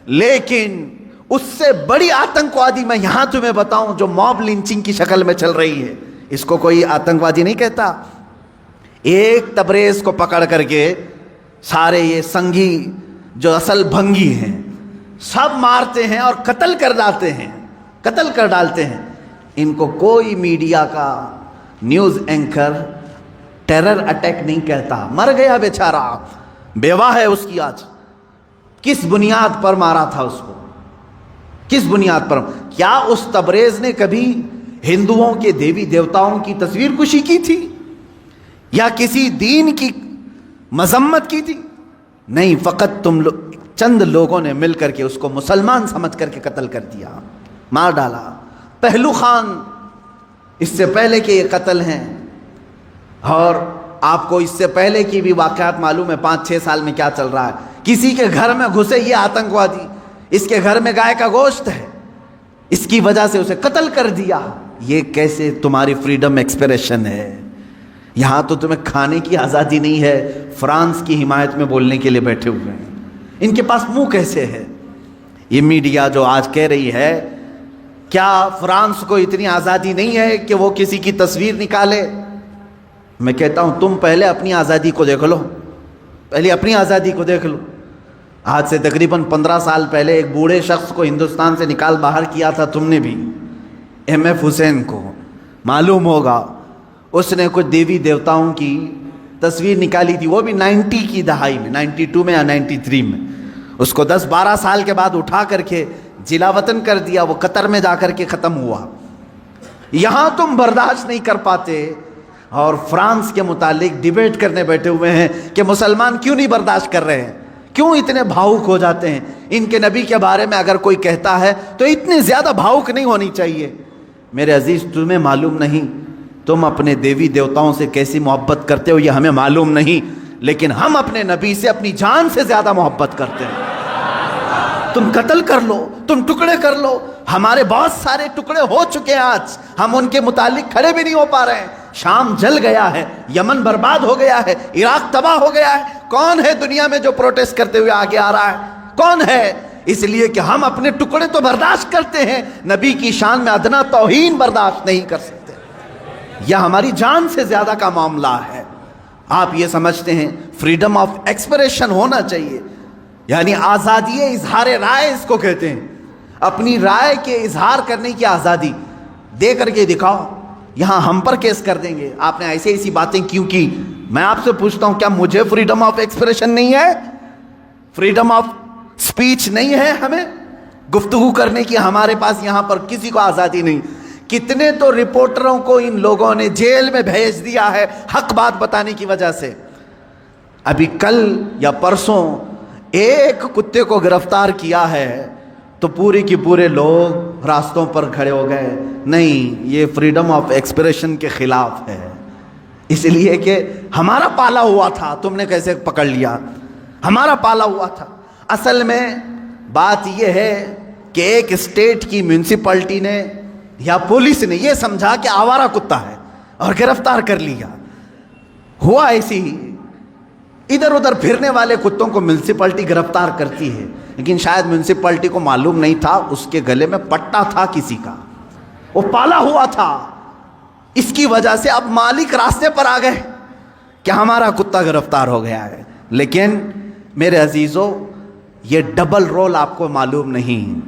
لیکن اس سے بڑی آتنکوادی میں یہاں تمہیں بتاؤں جو موب لنچنگ کی شکل میں چل رہی ہے، اس کو کوئی آتنکوادی نہیں کہتا۔ ایک تبریز کو پکڑ کر کے سارے یہ سنگھی جو اصل بھنگی ہیں سب مارتے ہیں اور قتل کر ڈالتے ہیں۔ ان کو کوئی میڈیا کا نیوز اینکر ٹیرر اٹیک نہیں کہتا۔ مر گیا بیچارہ، بیوہ ہے اس کی آج۔ کس بنیاد پر مارا تھا اس کو؟ کس بنیاد پر؟ کیا اس تبریز نے کبھی ہندوؤں کے دیوی دیوتاؤں کی تصویر کشی کی تھی یا کسی دین کی مذمت کی تھی؟ نہیں، فقط چند لوگوں نے مل کر کے اس کو مسلمان سمجھ کر کے قتل کر دیا، مار ڈالا۔ پہلو خان اس سے پہلے کہ یہ قتل ہیں، اور آپ کو اس سے پہلے کی بھی واقعات معلوم ہے 5-6 سال میں کیا چل رہا ہے۔ کسی کے گھر میں گھسے یہ آتنکوادی، اس کے گھر میں گائے کا گوشت ہے، اس کی وجہ سے اسے قتل کر دیا۔ یہ کیسے تمہاری فریڈم ایکسپریشن ہے؟ یہاں تو تمہیں کھانے کی آزادی نہیں ہے، فرانس کی حمایت میں بولنے کے لیے بیٹھے ہوئے ہیں۔ ان کے پاس منہ کیسے ہے؟ یہ میڈیا جو آج کہہ رہی ہے، کیا فرانس کو اتنی آزادی نہیں ہے کہ وہ کسی کی تصویر نکالے؟ میں کہتا ہوں تم پہلے اپنی آزادی کو دیکھ لو، پہلے اپنی آزادی کو دیکھ لو۔ آج سے تقریباً 15 سال پہلے ایک بوڑھے شخص کو ہندوستان سے نکال باہر کیا تھا تم نے بھی، M.F. حسین کو، معلوم ہوگا اس نے کچھ دیوی دیوتاؤں کی تصویر نکالی تھی، وہ بھی 90 کی دہائی میں، 92 میں یا 93 میں۔ اس کو 10-12 سال کے بعد اٹھا کر کے جلا وطن کر دیا، وہ قطر میں جا کر کے ختم ہوا۔ یہاں تم برداشت نہیں کر پاتے اور فرانس کے متعلق ڈیبیٹ کرنے بیٹھے ہوئے ہیں کہ مسلمان کیوں نہیں برداشت کر رہے ہیں، کیوں اتنے بھاؤک ہو جاتے ہیں۔ ان کے نبی کے بارے میں اگر کوئی کہتا ہے تو اتنے زیادہ بھاؤک نہیں ہونی چاہیے۔ میرے عزیز، تمہیں معلوم نہیں تم اپنے دیوی دیوتاؤں سے کیسی محبت کرتے ہو، یہ ہمیں معلوم نہیں، لیکن ہم اپنے نبی سے اپنی جان سے زیادہ محبت کرتے ہیں۔ تم قتل کر لو، تم ٹکڑے کر لو، ہمارے بہت سارے ٹکڑے ہو چکے ہیں، آج ہم ان کے متعلق کھڑے بھی نہیں ہو پا رہے ہیں۔ شام جل گیا ہے، یمن برباد ہو گیا ہے، عراق تباہ ہو گیا ہے۔ کون ہے دنیا میں جو پروٹیسٹ کرتے ہوئے آگے آ رہا ہے؟ کون ہے؟ اس لیے کہ ہم اپنے ٹکڑے تو برداشت کرتے ہیں، نبی کی شان میں ادنا توہین برداشت نہیں کر سکتے۔ یہ ہماری جان سے زیادہ کا معاملہ ہے۔ آپ یہ سمجھتے ہیں فریڈم آف ایکسپریشن ہونا چاہیے، یعنی آزادی اظہار رائے اس کو کہتے ہیں، اپنی رائے کے اظہار کرنے کی آزادی۔ دے کر کے دکھاؤ، یہاں ہم پر کیس کر دیں گے، آپ نے ایسی باتیں کیوں کی۔ میں آپ سے پوچھتا ہوں، کیا مجھے فریڈم آف ایکسپریشن نہیں ہے؟ فریڈم آف سپیچ نہیں ہے؟ ہمیں گفتگو کرنے کی ہمارے پاس یہاں پر کسی کو آزادی نہیں۔ کتنے تو رپورٹروں کو ان لوگوں نے جیل میں بھیج دیا ہے حق بات بتانے کی وجہ سے۔ ابھی کل یا پرسوں ایک کتے کو گرفتار کیا ہے تو پورے کی پورے لوگ راستوں پر کھڑے ہو گئے۔ نہیں، یہ فریڈم آف ایکسپریشن کے خلاف ہے، اس لیے کہ ہمارا پالا ہوا تھا، تم نے کیسے پکڑ لیا؟ ہمارا پالا ہوا تھا۔ اصل میں بات یہ ہے کہ ایک اسٹیٹ کی میونسپلٹی نے یا پولیس نے یہ سمجھا کہ آوارہ کتا ہے اور گرفتار کر لیا۔ ہوا ایسی ہی، ادھر ادھر پھرنے والے کتوں کو میونسپلٹی گرفتار کرتی ہے، لیکن شاید میونسپلٹی کو معلوم نہیں تھا اس کے گلے میں پٹا تھا کسی کا، وہ پالا ہوا تھا۔ اس کی وجہ سے اب مالک راستے پر آ گئے کہ ہمارا کتا گرفتار ہو گیا ہے۔ لیکن میرے عزیزو، یہ ڈبل رول آپ کو معلوم نہیں۔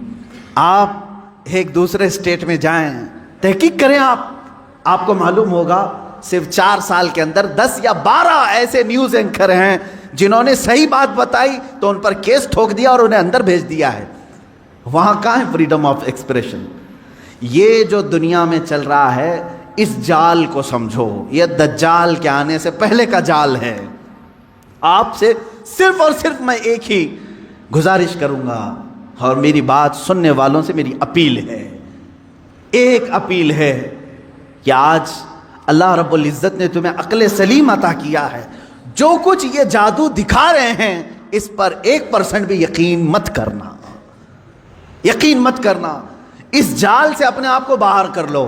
آپ ایک دوسرے اسٹیٹ میں جائیں، تحقیق کریں، آپ کو معلوم ہوگا صرف 4 سال کے اندر 10 یا 12 ایسے نیوز اینکر ہیں جنہوں نے صحیح بات بتائی تو ان پر کیس ٹھوک دیا اور انہیں اندر بھیج دیا ہے۔ وہاں کہاں ہے فریڈم آف ایکسپریشن؟ یہ جو دنیا میں چل رہا ہے، اس جال کو سمجھو، یہ دجال کے آنے سے پہلے کا جال ہے۔ آپ سے صرف اور صرف میں ایک ہی گزارش کروں گا، اور میری بات سننے والوں سے میری اپیل ہے، ایک اپیل ہے کہ آج اللہ رب العزت نے تمہیں عقل سلیم عطا کیا ہے، جو کچھ یہ جادو دکھا رہے ہیں اس پر 1% بھی یقین مت کرنا، یقین مت کرنا۔ اس جال سے اپنے آپ کو باہر کر لو۔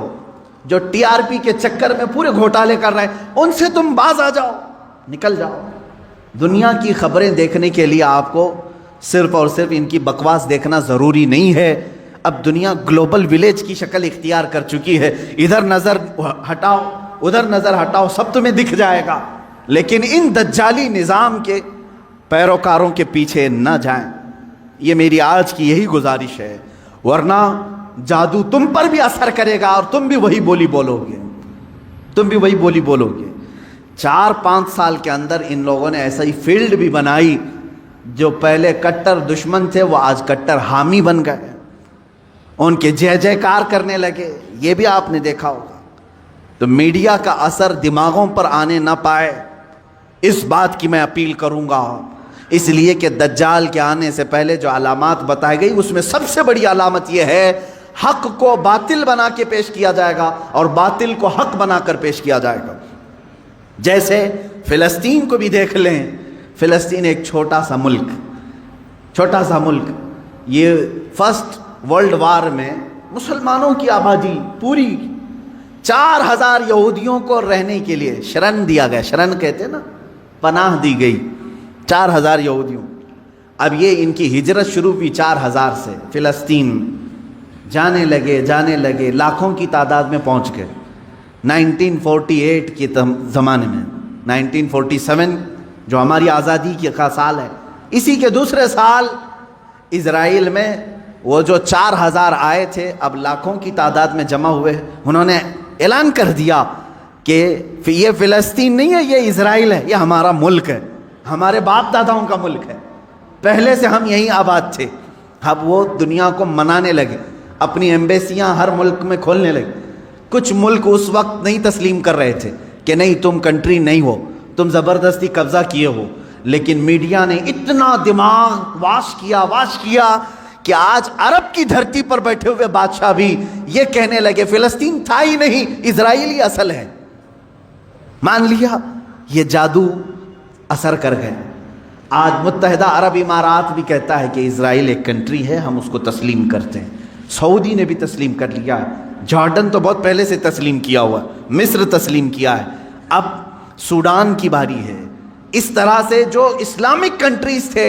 جو TRP کے چکر میں پورے گھوٹالے کر رہے ہیں ان سے تم باز آ جاؤ، نکل جاؤ۔ دنیا کی خبریں دیکھنے کے لیے آپ کو صرف اور صرف ان کی بکواس دیکھنا ضروری نہیں ہے۔ اب دنیا گلوبل ولیج کی شکل اختیار کر چکی ہے، ادھر نظر ہٹاؤ ادھر نظر ہٹاؤ سب تمہیں دکھ جائے گا، لیکن ان دجالی نظام کے پیروکاروں کے پیچھے نہ جائیں۔ یہ میری آج کی یہی گزارش ہے، ورنہ جادو تم پر بھی اثر کرے گا اور تم بھی وہی بولی بولو گے، تم بھی وہی بولی بولو گے۔ 4-5 سال کے اندر ان لوگوں نے ایسا ہی فیلڈ بھی بنائی، جو پہلے کٹر دشمن تھے وہ آج کٹر حامی بن گئے۔ ان کے جے جے کار کرنے لگے، یہ بھی آپ نے دیکھا ہوگا۔ تو میڈیا کا اثر دماغوں پر آنے نہ پائے، اس بات کی میں اپیل کروں گا، اس لیے کہ دجال کے آنے سے پہلے جو علامات بتائی گئی اس میں سب سے بڑی علامت یہ ہے، حق کو باطل بنا کے پیش کیا جائے گا اور باطل کو حق بنا کر پیش کیا جائے گا۔ جیسے فلسطین کو بھی دیکھ لیں، فلسطین ایک چھوٹا سا ملک، یہ فرسٹ ورلڈ وار میں مسلمانوں کی آبادی پوری 4000 یہودیوں کو رہنے کے لیے شرن دیا گیا، شرن کہتے ہیں نا، پناہ دی گئی 4000 یہودیوں۔ اب یہ ان کی ہجرت شروع ہوئی 4000 سے، فلسطین جانے لگے لاکھوں کی تعداد میں پہنچ گئے۔ 1948 کے زمانے میں 1947 جو ہماری آزادی کا سال ہے، اسی کے دوسرے سال اسرائیل میں وہ جو 4000 آئے تھے اب لاکھوں کی تعداد میں جمع ہوئے، انہوں نے اعلان کر دیا کہ یہ فلسطین نہیں ہے، یہ اسرائیل ہے، یہ ہمارا ملک ہے، ہمارے باپ داداؤں کا ملک ہے، پہلے سے ہم یہیں آباد تھے۔ اب وہ دنیا کو منانے لگے، اپنی ایمبیسیاں ہر ملک میں کھولنے لگے۔ کچھ ملک اس وقت نہیں تسلیم کر رہے تھے کہ نہیں تم کنٹری نہیں ہو، تم زبردستی قبضہ کیے ہو، لیکن میڈیا نے اتنا دماغ واش کیا کہ آج عرب کی دھرتی پر بیٹھے ہوئے بادشاہ بھی یہ کہنے لگے فلسطین تھا ہی نہیں، اسرائیلی اصل ہے۔ مان لیا، یہ جادو اثر کر گئے۔ آج متحدہ عرب امارات بھی کہتا ہے کہ اسرائیل ایک کنٹری ہے، ہم اس کو تسلیم کرتے ہیں۔ سعودی نے بھی تسلیم کر لیا، جارڈن تو بہت پہلے سے تسلیم کیا ہوا، مصر تسلیم کیا ہے، اب سوڈان کی باری ہے۔ اس طرح سے جو اسلامک کنٹریز تھے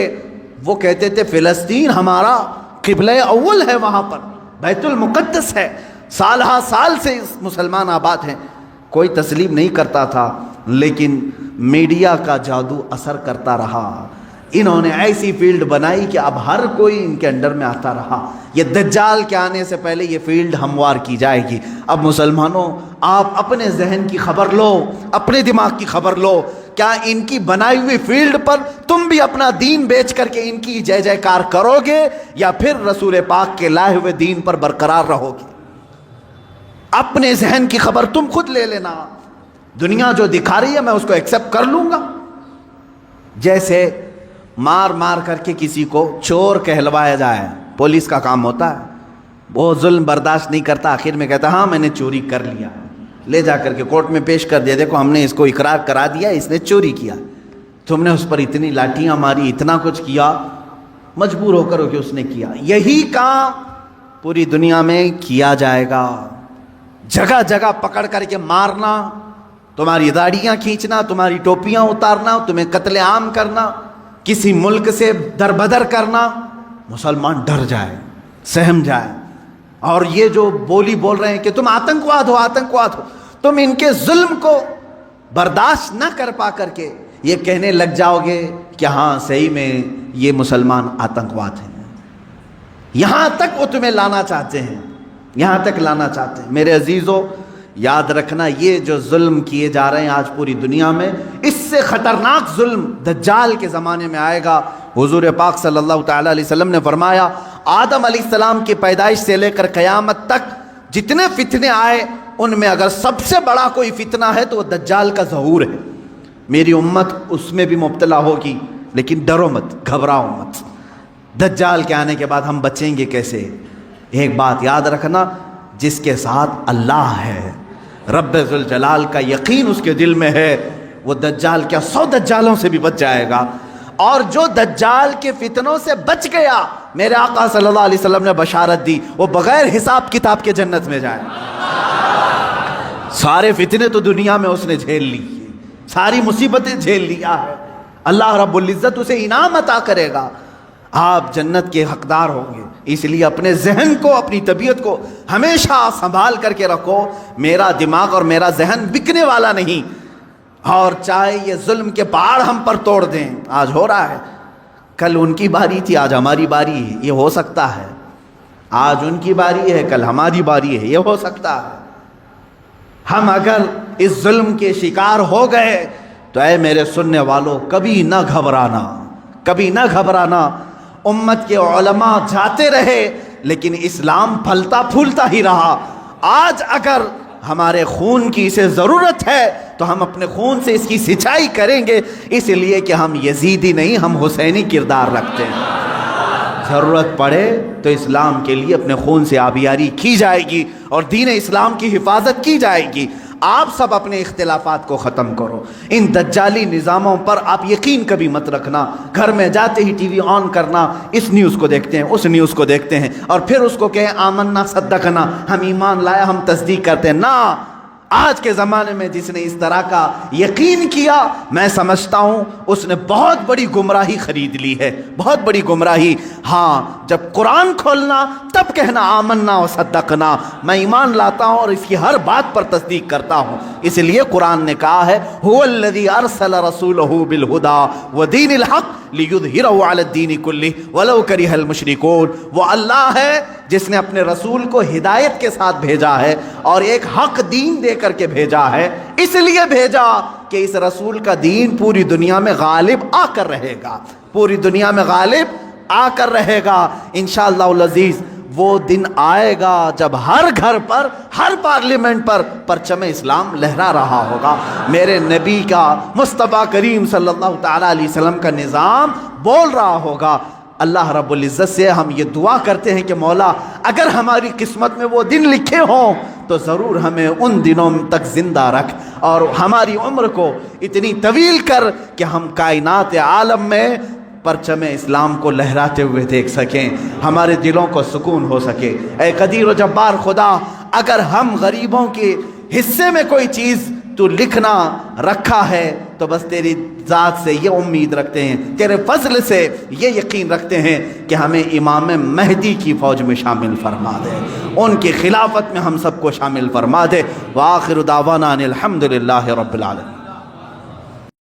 وہ کہتے تھے فلسطین ہمارا قبلہ اول ہے، وہاں پر بیت المقدس ہے، سالہ سال سے مسلمان آباد ہیں۔ کوئی تسلیم نہیں کرتا تھا، لیکن میڈیا کا جادو اثر کرتا رہا۔ انہوں نے ایسی فیلڈ بنائی کہ اب ہر کوئی ان کے انڈر میں آتا رہا۔ یہ دجال کے آنے سے پہلے یہ فیلڈ ہموار کی جائے گی۔ اب مسلمانوں، آپ اپنے ذہن کی خبر لو، اپنے دماغ کی خبر لو، کیا ان کی بنائی ہوئی فیلڈ پر تم بھی اپنا دین بیچ کر کے ان کی جے جے کار کرو گے، یا پھر رسول پاک کے لائے ہوئے دین پر برقرار رہو گے؟ اپنے ذہن کی خبر تم خود لے لینا۔ دنیا جو دکھا رہی ہے میں اس کو ایکسپٹ کر لوں گا۔ جیسے مار کر کے کسی کو چور کہلوایا جائے، پولیس کا کام ہوتا ہے، وہ ظلم برداشت نہیں کرتا، آخر میں کہتا ہاں میں نے چوری کر لیا، لے جا کر کے کورٹ میں پیش کر دیا، دیکھو ہم نے اس کو اقرار کرا دیا اس نے چوری کیا، تم نے اس پر اتنی لاٹھیاں ماری، اتنا کچھ کیا، مجبور ہو کر کہ اس نے کیا۔ یہی کام پوری دنیا میں کیا جائے گا، جگہ جگہ پکڑ کر کے مارنا، تمہاری داڑیاں کھینچنا، تمہاری ٹوپیاں اتارنا، تمہیں قتل عام کرنا، کسی ملک سے دربدر کرنا، مسلمان ڈر جائے، سہم جائے۔ اور یہ جو بولی بول رہے ہیں کہ تم آتنکواد ہو، تم ان کے ظلم کو برداشت نہ کر پا کر کے یہ کہنے لگ جاؤ گے کہ ہاں صحیح میں یہ مسلمان آتنکواد ہیں۔ یہاں تک وہ تمہیں لانا چاہتے ہیں، یہاں تک لانا چاہتے ہیں۔ میرے عزیزو، یاد رکھنا یہ جو ظلم کیے جا رہے ہیں آج پوری دنیا میں، اس سے خطرناک ظلم دجال کے زمانے میں آئے گا۔ حضور پاک صلی اللہ تعالیٰ علیہ وسلم نے فرمایا، آدم علیہ السلام کی پیدائش سے لے کر قیامت تک جتنے فتنے آئے ان میں اگر سب سے بڑا کوئی فتنہ ہے تو وہ دجال کا ظہور ہے۔ میری امت اس میں بھی مبتلا ہوگی، لیکن ڈرو مت، گھبراؤ مت۔ دجال کے آنے کے بعد ہم بچیں گے کیسے؟ ایک بات یاد رکھنا، جس کے ساتھ اللہ ہے، رب ذوالجلال کا یقین اس کے دل میں ہے، وہ دجال کیا 100 دجالوں سے بھی بچ جائے گا۔ اور جو دجال کے فتنوں سے بچ گیا، میرے آقا صلی اللہ علیہ وسلم نے بشارت دی، وہ بغیر حساب کتاب کے جنت میں جائے۔ سارے فتنے تو دنیا میں اس نے جھیل لی، ساری مصیبتیں جھیل لیا ہے، اللہ رب العزت اسے انعام عطا کرے گا، آپ جنت کے حقدار ہوں گے۔ اس لیے اپنے ذہن کو، اپنی طبیعت کو ہمیشہ سنبھال کر کے رکھو۔ میرا دماغ اور میرا ذہن بکنے والا نہیں، اور چاہے یہ ظلم کے پہاڑ ہم پر توڑ دیں، آج ہو رہا ہے، کل ان کی باری تھی، آج ہماری باری ہے، یہ ہو سکتا ہے۔ آج ان کی باری ہے، کل ہماری باری ہے، یہ ہو سکتا ہے۔ ہم اگر اس ظلم کے شکار ہو گئے تو اے میرے سننے والوں، کبھی نہ گھبرانا، کبھی نہ گھبرانا۔ امت کے علماء جاتے رہے، لیکن اسلام پھلتا پھولتا ہی رہا۔ آج اگر ہمارے خون کی اسے ضرورت ہے تو ہم اپنے خون سے اس کی سچائی کریں گے، اس لیے کہ ہم یزیدی نہیں، ہم حسینی کردار رکھتے ہیں۔ ضرورت پڑے تو اسلام کے لیے اپنے خون سے آبیاری کی جائے گی اور دین اسلام کی حفاظت کی جائے گی۔ آپ سب اپنے اختلافات کو ختم کرو۔ ان دجالی نظاموں پر آپ یقین کبھی مت رکھنا۔ گھر میں جاتے ہی ٹی وی آن کرنا، اس نیوز کو دیکھتے ہیں، اس نیوز کو دیکھتے ہیں، اور پھر اس کو کہیں آمنا صدقنا، ہم ایمان لائے، ہم تصدیق کرتے ہیں۔ نہ، آج کے زمانے میں جس نے اس طرح کا یقین کیا، میں سمجھتا ہوں اس نے بہت بڑی گمراہی خرید لی ہے، بہت بڑی گمراہی۔ ہاں، جب قرآن کھولنا تب کہنا آمنا و صدقنا، میں ایمان لاتا ہوں اور اس کی ہر بات پر تصدیق کرتا ہوں۔ اس لیے قرآن نے کہا ہے هو الذی ارسل رسولہ بالہدی ودین الحق لیظہرہ علی الدین کلہ ولو کرہ المشرکون۔ وہ اللہ ہے جس نے اپنے رسول کو ہدایت کے ساتھ بھیجا ہے اور ایک حق دین دے کر کے بھیجا ہے۔ اس لیے بھیجا کہ اس رسول کا دین پوری دنیا میں غالب آ کر رہے گا، پوری دنیا میں غالب آ کر رہے گا انشاءاللہ العزیز۔ وہ دن آئے گا جب ہر گھر پر، ہر پارلیمنٹ پر پرچم اسلام لہرا رہا ہوگا۔ میرے نبی کا، مصطفیٰ کریم صلی اللہ تعالیٰ علیہ وسلم کا نظام بول رہا ہوگا۔ اللہ رب العزت سے ہم یہ دعا کرتے ہیں کہ مولا اگر ہماری قسمت میں وہ دن لکھے ہوں تو ضرور ہمیں ان دنوں تک زندہ رکھ اور ہماری عمر کو اتنی طویل کر کہ ہم کائنات عالم میں پرچم اسلام کو لہراتے ہوئے دیکھ سکیں، ہمارے دلوں کو سکون ہو سکے۔ اے قدیر و جبار خدا، اگر ہم غریبوں کے حصے میں کوئی چیز تو لکھنا رکھا ہے تو بس تیری ذات سے یہ امید رکھتے ہیں، تیرے فضل سے یہ یقین رکھتے ہیں کہ ہمیں امام مہدی کی فوج میں شامل فرما دے، ان کی خلافت میں ہم سب کو شامل فرما دے۔ وآخر دعوانا ان الحمد للہ رب العالمین۔